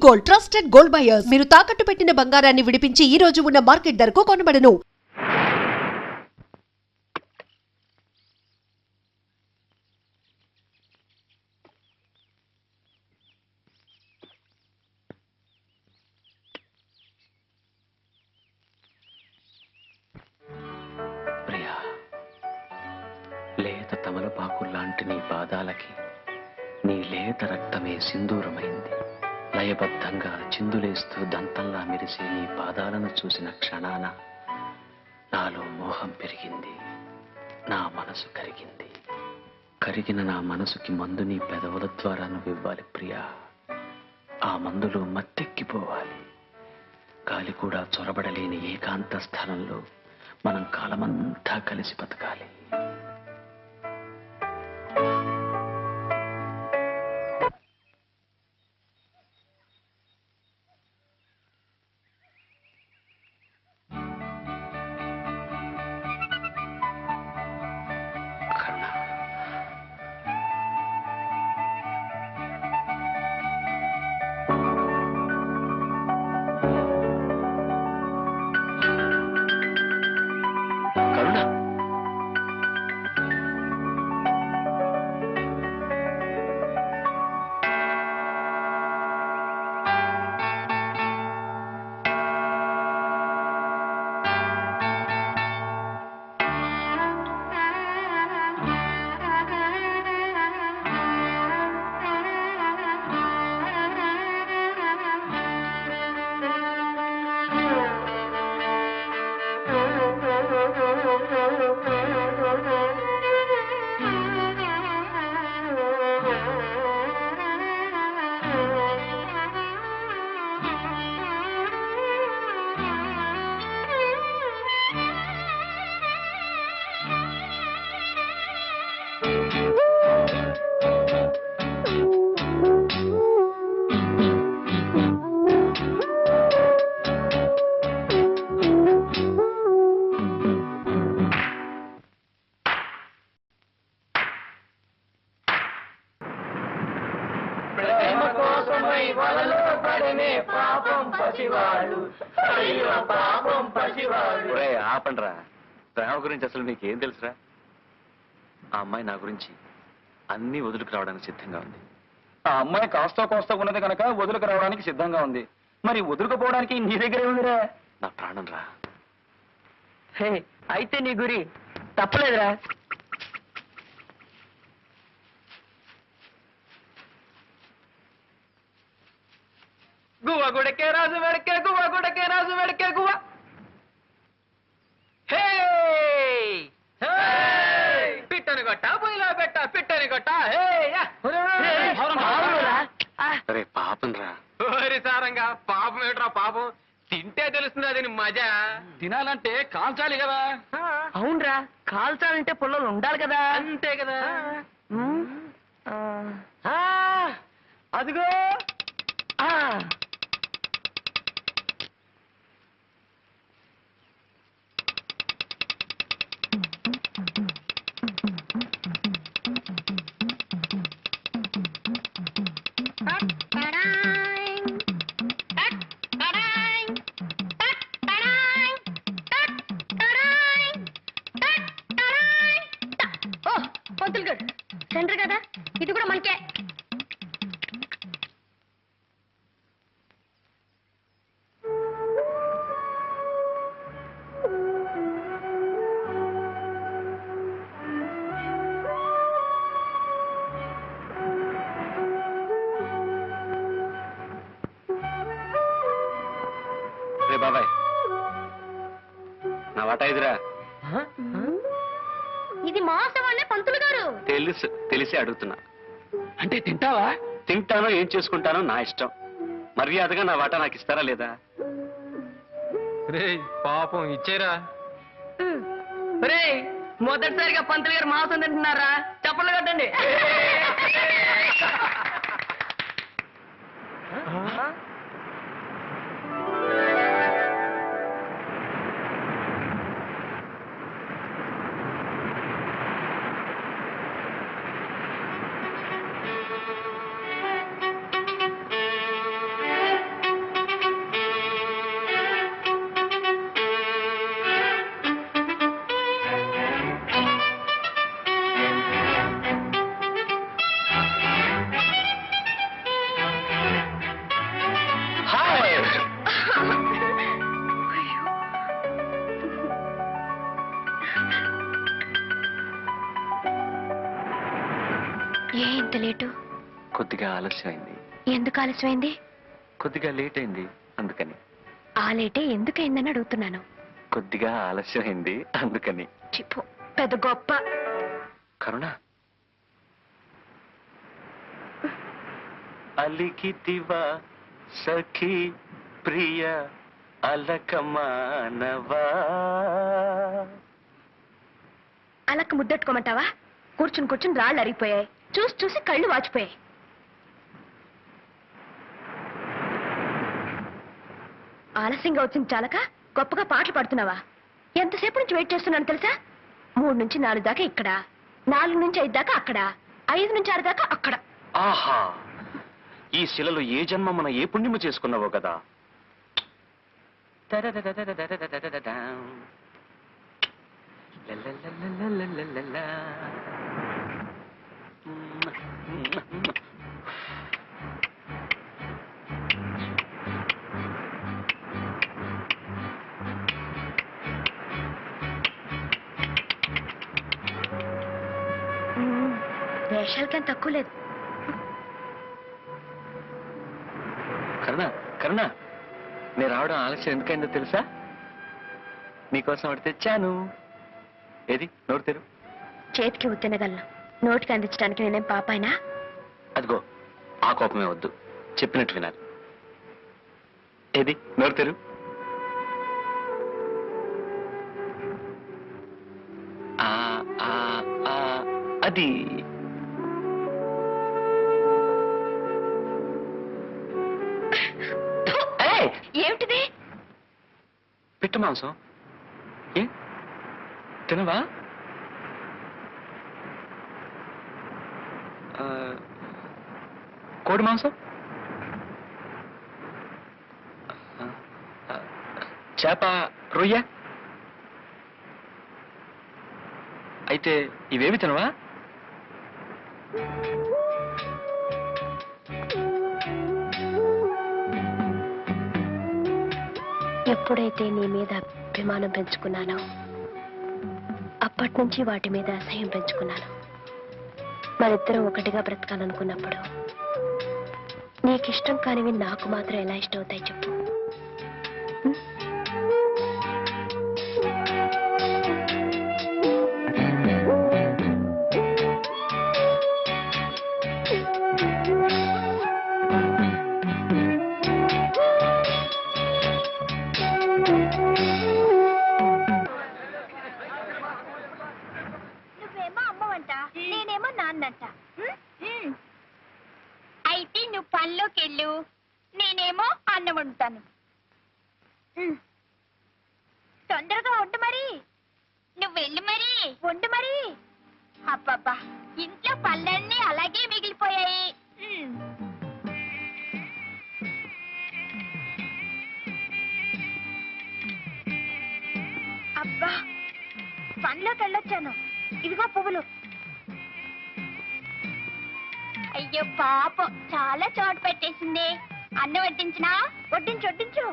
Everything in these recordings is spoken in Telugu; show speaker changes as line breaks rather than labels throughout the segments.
Gold, trusted gold buyers. మీరు తాకట్టు పెట్టిన బంగారాన్ని విడిపించి ఈ రోజు ఉన్న మార్కెట్ ధరకు కొనబడను.
ప్రియా, లేత తమలపాకుల్లాంటి నీ పాదాలకి నీ లేత రక్తమే సింధూరమైంది. లయబద్ధంగా చిందులేస్తూ దంతంలా మెరిసే నీ పాదాలను చూసిన క్షణాన నాలో మోహం పెరిగింది, నా మనసు కరిగింది. కరిగిన నా మనసుకి మందు నీ పెదవుల ద్వారా నువ్వు ఇవ్వాలి ప్రియా. ఆ మందులో మత్తెక్కిపోవాలి. గాలి కూడా చొరబడలేని ఏకాంత స్థలంలో మనం కాలమంతా కలిసి బతకాలి. ఆపండ్రా, ప్రేమ గురించి అసలు నీకేం తెలుసురా? ఆ అమ్మాయి నా గురించి అన్ని వదులుకు రావడానికి సిద్ధంగా ఉంది.
ఆ అమ్మాయి కాస్త కోస్తా ఉన్నది కనుక వదులుకు రావడానికి సిద్ధంగా ఉంది. మరి వదులుకుపోవడానికి నీ దగ్గరే ఉందిరా.
నా ప్రాణం రా.
అయితే నీ గురి తప్పలేదురా. గువ్వ గుడకే రాజు వెడకే, గువ్వ గుడకే రాజు వెడకే, గువ్వ. పిట్టని కొట్ట పొయ్యిలో పెట్ట, పిట్టని కొట్ట.
అరే పాపం రా.
సారంగా పాపం ఏట్రా పాపం. తింటే తెలుస్తుంది అది మజా.
తినాలంటే కాల్చాలి కదా.
అవునరా, కాల్చాలంటే పుల్లలు ఉండాలి కదా. అంతే కదా. అదిగో సెంటర్ కదా, ఇది కూడా మనకే.
రే బాబాయ్, నా వాటా ఇదిరా.
ఇది మాసం వాళ్ళే పంతులు గారు.
తెలిసి అడుగుతున్నా.
అంటే తింటావా?
తింటానో ఏం చేసుకుంటానో నా ఇష్టం. మర్యాదగా నా వాటా నాకు ఇస్తారా లేదా?
పాపం ఇచ్చేరా. మొదటిసారిగా పంతులు గారు మాంసం తింటున్నారా? చప్పట్లు కట్టండి.
లేటు?
కొద్దిగా ఆలస్యమైంది.
ఎందుకు ఆలస్యమైంది?
కొద్దిగా లేట్ అయింది అందుకని.
ఆ లేటే ఎందుకైందని అడుగుతున్నాను.
కొద్దిగా ఆలస్యమైంది అందుకని.
చిప్పు పెద్ద గొప్ప.
కరుణ, అలికితివా సఖీ ప్రియ అలకమానవా.
అలక్క ముద్దెట్టుకోమంటావా? కూర్చుని కూర్చుని రాళ్ళు అరిగిపోయాయి, చూసి చూసి కళ్ళు వాచిపోయాయి. ఆలస్యంగా వచ్చింది చాలక గొప్పగా పాటలు పాడుతున్నావా? ఎంతసేపు నుంచి వెయిట్ చేస్తున్నాను తెలుసా? 3 నుంచి 4 దాకా ఇక్కడ, 4 నుంచి 5 దాకా అక్కడ, 5 నుంచి 6 దాకా అక్కడ.
ఆహా, ఈ శిలలు ఏ జన్మ మన ఏ పుణ్యము చేసుకున్నావో కదా.
వేషాలకేం తక్కువ లేదు.
కరుణ, కరుణ, నేను రావడం ఆలస్యం ఎందుకైందో తెలుసా? నీకోసం అడిగి తెచ్చాను. ఏది నోరు తెరు.
చేతికి ఉత్తినగలను, నోటికి అందించడానికి నేనేం పాపాయినా?
అదిగో ఆ కోపమే వద్దు, చెప్పినట్టు వినాలి. ఏది నోరు తెరు. ఆ, ఆ, ఆ, అది
ఏమిటిది?
పిట్ట మాంసం. ఏ తినవా? కోడి మాంసం, చేప, రొయ్య. అయితే ఇవేమి తినవా?
ఎప్పుడైతే నీ మీద అభిమానం పెంచుకున్నానో అప్పటి నుంచి వాటి మీద అసహ్యం పెంచుకున్నాను. మరిద్దరం ఒకటిగా బ్రతకాలనుకున్నప్పుడు నీకిష్టం కానివి నాకు మాత్రం ఎలా ఇష్టం అవుతాయి చెప్పు?
నువ్వేమో అమ్మవంట, నేనేమో నాన్నంట. అయితే నువ్వు పనిలోకి వెళ్ళు, నేనేమో అన్నం వండుతాను. తొందరగా వండు మరి. నువ్వు వెళ్ళి మరి వండు మరి. అబ్బబ్బా, ఇంట్లో పళ్ళన్నీ అలాగే మిగిలిపోయాయి. అబ్బా, పనిలోకి వెళ్ళొచ్చాను. ఇదిగో పువ్వులు. అయ్యో పాపం, చాలా చోటు పెట్టేసింది. అన్నం వడ్డించినా? వడ్డించు వడ్డించు.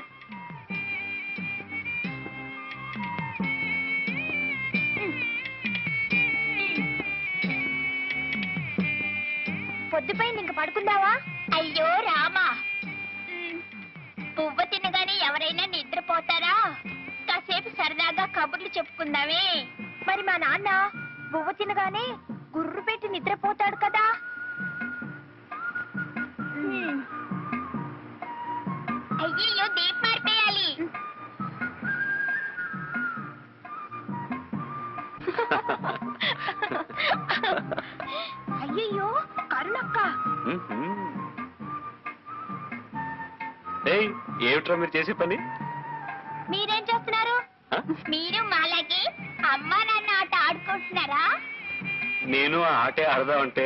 పొద్దుపైన ఇంక పడుకుందావా? అయ్యో రామా, పువ్వు తినగానే ఎవరైనా నిద్రపోతారా? కాసేపు సరదాగా కబుర్లు చెప్పుకుందామే. మరి మా నాన్న పువ్వు తినగానే గుర్రు పెట్టి నిద్రపోతాడు కదా. అయ్యో, దీపం మారిపోయాలి. అయ్యయ్యో, కరుణక్క.
ఏమిట్రా మీరు చేసే పని?
మీరేం చేస్తున్నారు? మీరు మాలాగే అమ్మా నాన్న ఆట ఆడుకుంటున్నారా?
నేను ఆ ఆటే ఆడదామంటే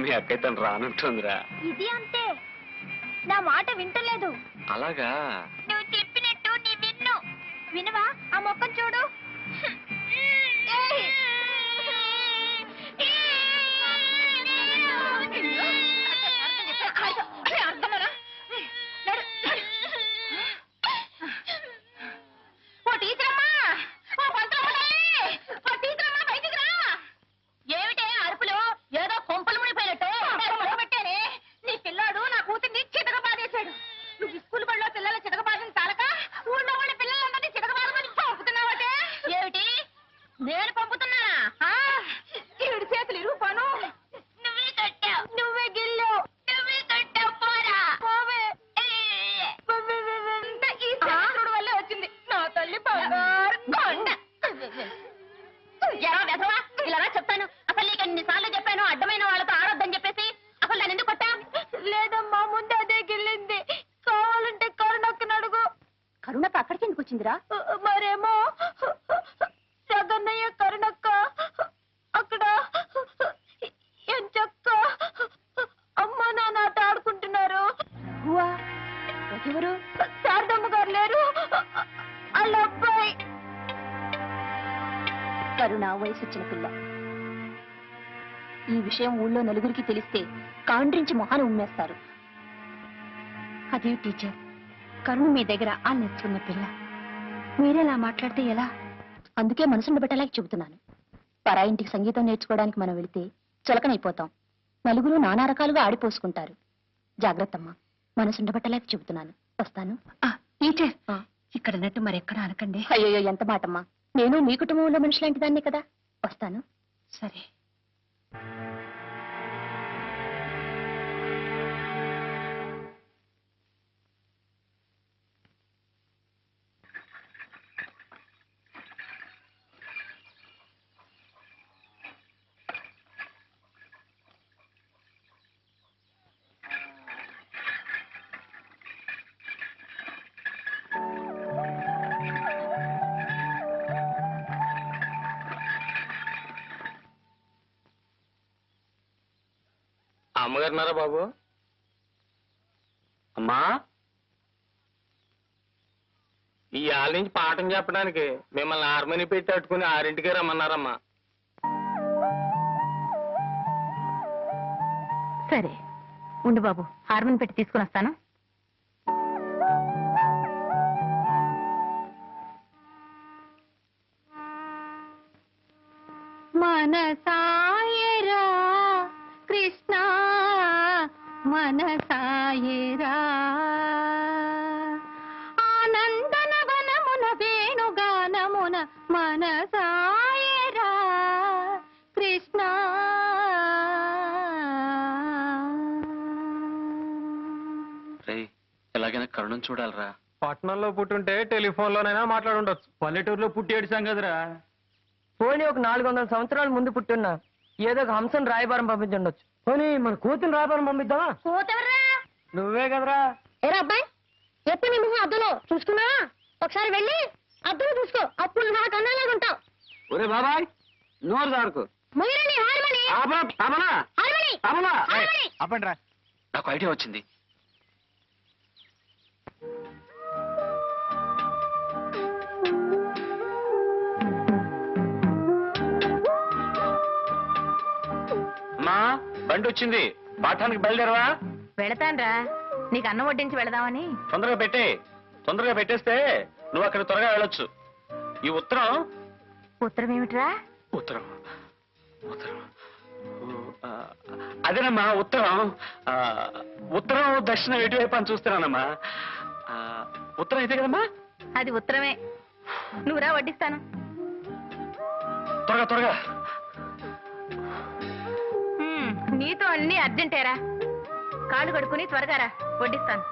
మీ అక్కయ్య తను రానంటుందిరా.
ఇది అంతే, నా మాట వింటలేదు.
అలాగా?
నువ్వు చెప్పినట్టు నీ విన్ను. వినవా? ఆ మొక్కను చూడు. ఏమిటే అరుపులు? ఏదో కొంపలు మునిపోయినట్టు.
అక్కడికి ఎందుకు వచ్చిందిరా?
మరేమో జగన్నయ్య కరుణక్క అక్కడ ఎంచక్క అమ్మ నాన్న ఆట ఆడుకుంటున్నారు.
ఎవరు?
శారదమ్మ గారు లేరు, వాళ్ళ అబ్బాయి.
కరుణ వయసు వచ్చిన పిల్ల. ఈ విషయం ఊళ్ళో నలుగురికి తెలిస్తే కాండ్రించి మొహాన్ని ఉమ్మేస్తారు. అదే టీచర్, కరుణ మీ దగ్గర ఆ నేర్చుకున్న పిల్ల, మీరేలా మాట్లాడితే ఎలా? అందుకే మనసుండ పెట్టలేక చెబుతున్నాను. పరాయింటికి సంగీతం నేర్చుకోవడానికి మనం వెళితే చులకనైపోతాం. నలుగురు నానా రకాలుగా ఆడిపోసుకుంటారు. జాగ్రత్తమ్మా, మనసుండ పెట్టలేక చెబుతున్నాను. వస్తాను. టీచర్, ఇక్కడ అన్నట్టు మరెక్కడ అనకండి. అయ్యో, ఎంత మాటమ్మా. నేను మీ కుటుంబంలో మనిషి లాంటి దాన్నే కదా. వస్తాను. సరే.
అమ్మగారున్నారా బాబు? అమ్మా, ఈ ఆళ్ళ నుంచి పాఠం చెప్పడానికి మిమ్మల్ని హార్మోని పెట్టి అట్టుకుని 6ంటికే రమ్మన్నారమ్మా.
సరే ఉండు బాబు, హార్మోన్ పెట్టి తీసుకుని వస్తాను. మనసాయరా కృష్ణ మనసాయరా, ఆనందన వనమున వేణుగానమున మనసాయరా కృష్ణ.
రే, ఎలాగైనా కరుణం చూడాలరా.
పట్టణంలో పుట్టుంటే టెలిఫోన్లోనైనా మాట్లాడుండొచ్చు. పల్లెటూరులో పుట్టి ఏడిసాం కదరా.
పోనీ ఒక 400 సంవత్సరాల ముందు పుట్టున్నా ఏదో ఒక హంసను రాయబారం పంపించుండొచ్చు. పోనీ మన కూతురు రాయబారం పంపిద్దామా?
కూతుర్రా
నువ్వే కదరా.
ఏరా అబ్బాయి, ఎప్పుడు నీ మొహం అద్దంలో చూసుకున్నా? ఒకసారి వెళ్ళి అద్దంలో చూసుకో, అప్పుడు నా కన్నాలాగా ఉంటావు.
ఒరే బాబాయ్, నోరు దాడుకు.
మొయ్యరండి హార్మోని. హార్మోని.
ఆపండి రా.
నాకు ఐడియా వచ్చింది.
అమ్మా, బండి వచ్చింది. పాఠానికి బయలుదేరవా?
వెళతాన్రా, నీకు అన్నం వడ్డించి వెళదామని.
తొందరగా తొందరగా పెట్టేస్తే నువ్వు అక్కడ త్వరగా వెళ్ళొచ్చు. ఈ ఉత్తరం.
ఉత్తరం ఏమిట్రా?
ఉత్తరం ఉత్తరం
అదేనమ్మా ఉత్తరం. ఉత్తరం దక్షిణం ఎటువైపు అని చూస్తున్నానమ్మా. ఉత్తరం అయితే కదమ్మా.
అది ఉత్తరమే. నువ్వురా వడ్డిస్తాను.
త్వరగా
నీతో అన్ని అర్జెంటేరా. కాళ్ళు కడుక్కుని త్వరగా రా, వడ్డిస్తాను.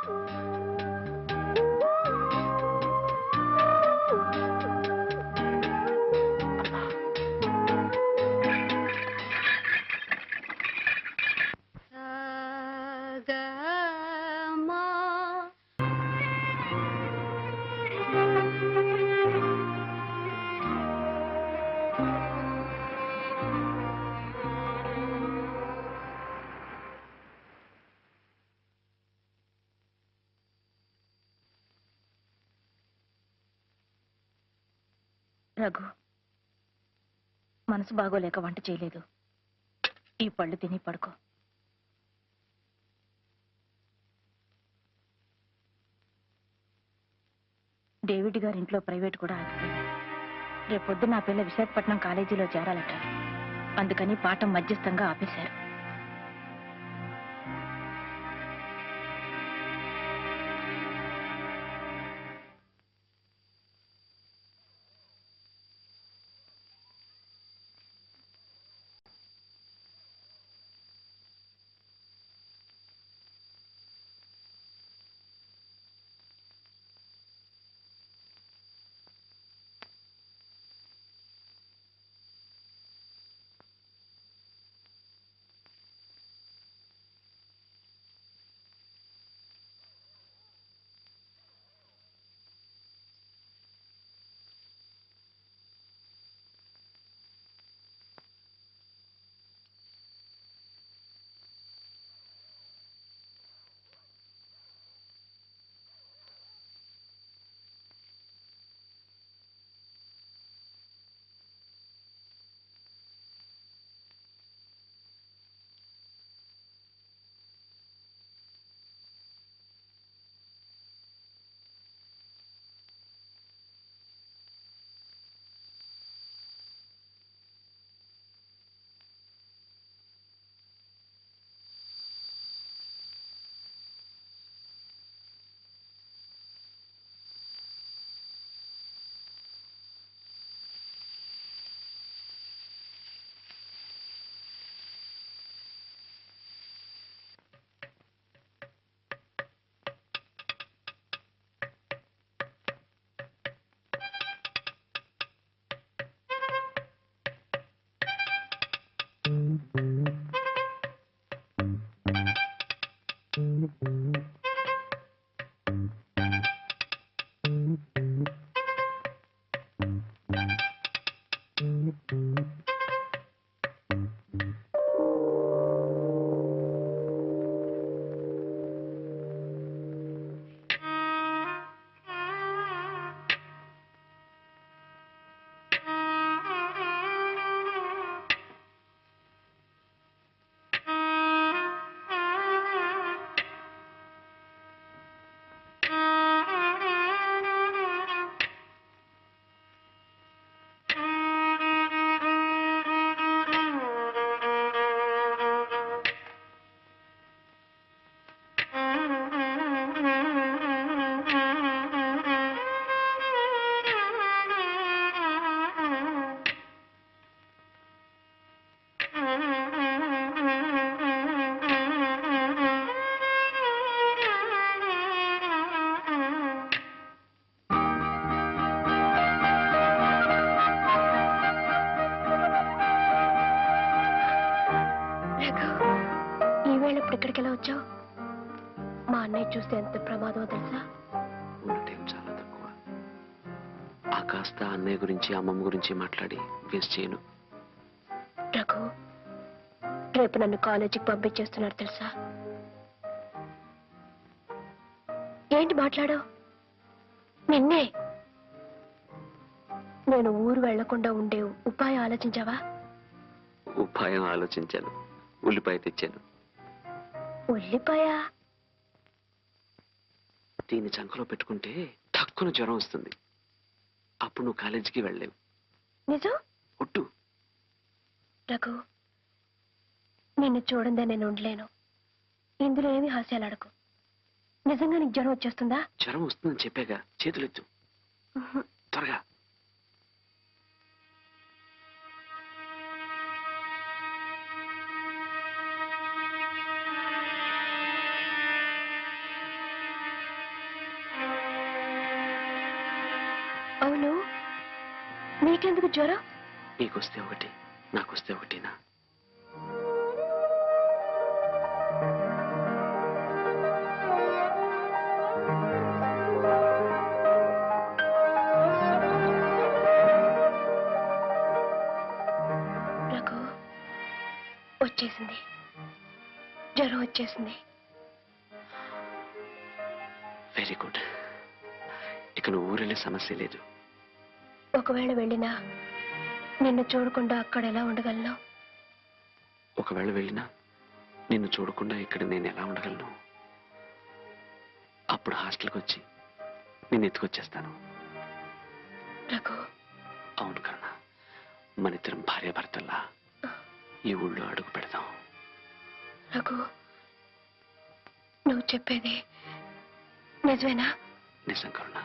రఘు, మనసు బాగోలేక వంట చేయలేదు. ఈ పళ్ళు తిని పడుకో. డేవిడ్ గారింట్లో ప్రైవేట్ కూడా ఆగిపోయింది. రేపొద్దు నా పిల్ల విశాఖపట్నం కాలేజీలో చేరాలట. అందుకని పాఠం మధ్యస్థంగా ఆపేశారు. ఇక్కడికి ఎలా వచ్చావు? మా అన్నయ్య చూస్తే ఎంత ప్రమాదమో తెలుసా?
ఉన్న టైం చాలా తక్కువ. ఆ కాస్త అన్నయ్య గురించి అమ్మమ్మ గురించి మాట్లాడి వేస్ట్ చేయను.
రఘు, రేపు నన్ను కాలేజీకి పంపించేస్తున్నారు తెలుసా? ఏంటి మాట్లాడావు? నిన్నే. నేను ఊరు వెళ్లకుండా ఉండే ఉపాయం ఆలోచించావా?
ఉపాయం ఆలోచించాను. ఉల్లిపాయ తెచ్చాను.
ఉల్లిపాయ?
దీన్ని చంకలో పెట్టుకుంటే తక్కువ జ్వరం వస్తుంది. అప్పుడు నువ్వు కాలేజీకి వెళ్ళలేవు.
నిజం?
ఒట్టు.
రఘు, నిన్ను చూడందే నేను ఉండలేను. ఇందులో ఏమి హాస్యాలు అడకు. నిజంగా నీకు జ్వరం వచ్చేస్తుందా?
జ్వరం వస్తుందని చెప్పాగా. చేతులెత్తు త్వరగా.
అవును, నీకెందుకు జ్వరం?
నీకొస్తే ఒకటి, నాకొస్తే ఒకటినా?
రఘు, వచ్చేసింది. జ్వరం వచ్చేసింది.
Very good. ఇక నువ్వు ఊరెళ్ళే సమస్య లేదు.
ఒకవేళ వెళ్ళినా నిన్ను చూడకుండా అక్కడ ఎలా ఉండగలను?
ఒకవేళ వెళ్ళినా నిన్ను చూడకుండా ఇక్కడ నేను ఎలా ఉండగలను? అప్పుడు హాస్టల్కి వచ్చి నేను ఎత్తుకొచ్చేస్తాను.
రఘు,
అవును కన్నా, మన ఇద్దరం భార్యాభర్తల్లా ఈ ఊళ్ళో అడుగు పెడదాం.
రఘు, నువ్వు చెప్పేది నిజమేనా?
నిజం కరుణ.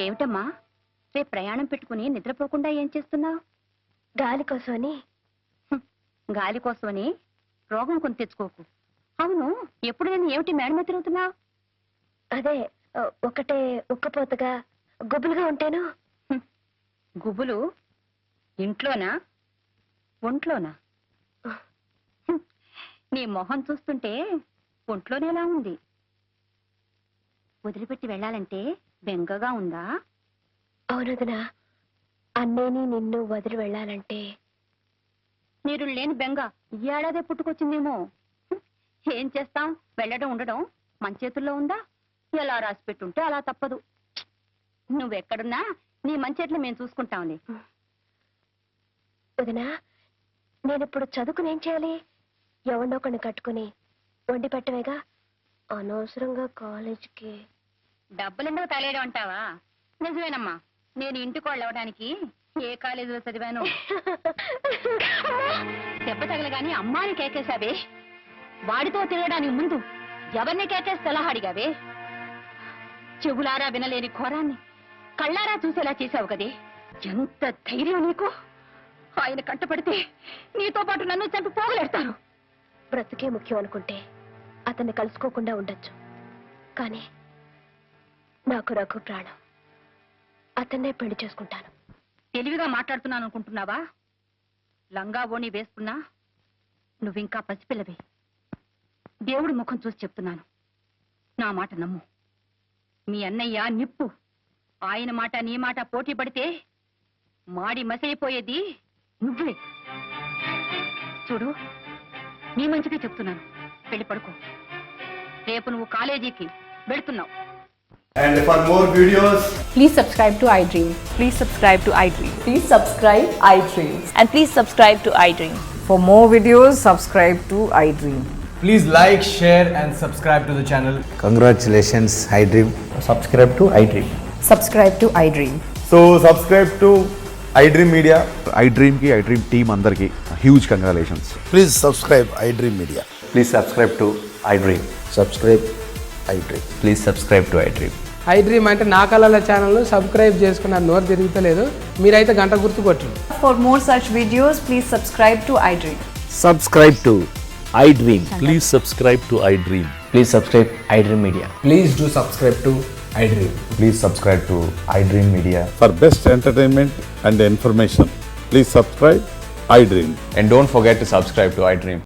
ఏమిటమ్మా, రేపు ప్రయాణం పెట్టుకుని నిద్రపోకుండా ఏం చేస్తున్నావు? గాలి కోసమని. గాలి కోసమని రోగం కొని తెచ్చుకోకు. అవును, ఎప్పుడు నేను ఏమిటి మేడమ తిరుగుతున్నావు? అదే ఒకటే ఉక్కపోతగా గుబులుగా ఉంటాను. గుబులు ఇంట్లోనా ఒంట్లోనా? నీ మొహం చూస్తుంటే ఒంట్లోనే ఎలా ఉంది? వదిలిపెట్టి వెళ్ళాలంటే బెంగగా ఉందా? అవునదనా, అన్నేని నిన్ను వదిలి వెళ్ళాలంటే మీరు లేని బెంగ ఈ ఏడాదే పుట్టుకొచ్చిందేమో. ఏం చేస్తాం, వెళ్ళడం ఉండడం మన చేతుల్లో ఉందా? ఎలా రాసి పెట్టుంటే అలా తప్పదు. నువ్వెక్కడున్నా నీ మంచేట్లు మేము చూసుకుంటాంలే. వదినా, నేను ఇప్పుడు చదువుకుని ఏం చేయాలి? ఎవరినో కొన్ని కట్టుకుని వండి పెట్టవేగా. అనవసరంగా కాలేజీకి డబ్బులెందుకు తలేయడం అంటావా? నిజమేనమ్మా, నేను ఇంటికి వాళ్ళు అవడానికి ఏ కాలేజీలో చదివాను? దెబ్బ తగలగాని అమ్మాని కేకేశావే. వాడితో తిరగడానికి ముందు ఎవరిని కేకేసి సలహా అడిగావే? చెవులారా వినలేని ఘోరాన్ని కళ్ళారా చూసేలా చేశావు కదే. ఎంత ధైర్యం నీకు! ఆయన కంటపడితే నీతో పాటు నన్ను చంపి పోగలేడతారు. బ్రతుకే ముఖ్యం అనుకుంటే అతన్ని కలుసుకోకుండా ఉండొచ్చు, కానీ నాకు రఘు ప్రాణం. అతన్నే పెళ్లి చేసుకుంటాను. తెలివిగా మాట్లాడుతున్నాను అనుకుంటున్నావా? లంగా ఓణి వేసుకున్నా నువ్వింకా పసిపిల్లవే. దేవుడి ముఖం చూసి చెప్తున్నాను, నా మాట నమ్ము. మీ అన్నయ్య నిప్పు. ఆయన మాట నీ మాట పోటీ పడితే మాడి మసైపోయేది నువ్వే. చూడు, నీ మంచిగా చెప్తున్నాను, పెళ్లి పడుకో. రేపు నువ్వు కాలేజీకి వెళుతున్నావు.
And for more videos,
please subscribe to iDream.
Please subscribe to iDream.
Please subscribe iDream.
And please subscribe to iDream.
For more videos, subscribe to iDream.
please like, share and subscribe to the channel.
Congratulations, iDream.
Subscribe to iDream.
Subscribe to iDream.
So subscribe to iDream Media.
iDream team అందరికి huge congratulations.
Please subscribe iDream Media.
Please subscribe to iDream.
Subscribe iDream.
Please subscribe to iDream.
iDream అంటే నా కళల ఛానల్ సబ్స్క్రైబ్ చేసుకున్న నోరు తిరుగుతలేదు, మీరైతే గంట గుర్తు కొట్టండి.
For more such videos, please subscribe to iDream.
Subscribe to iDream.
Please subscribe to iDream.
Please subscribe iDream Media.
Please do subscribe to iDream.
Please subscribe to iDream Media.
For best entertainment and information, please subscribe iDream.
And don't forget to subscribe to iDream.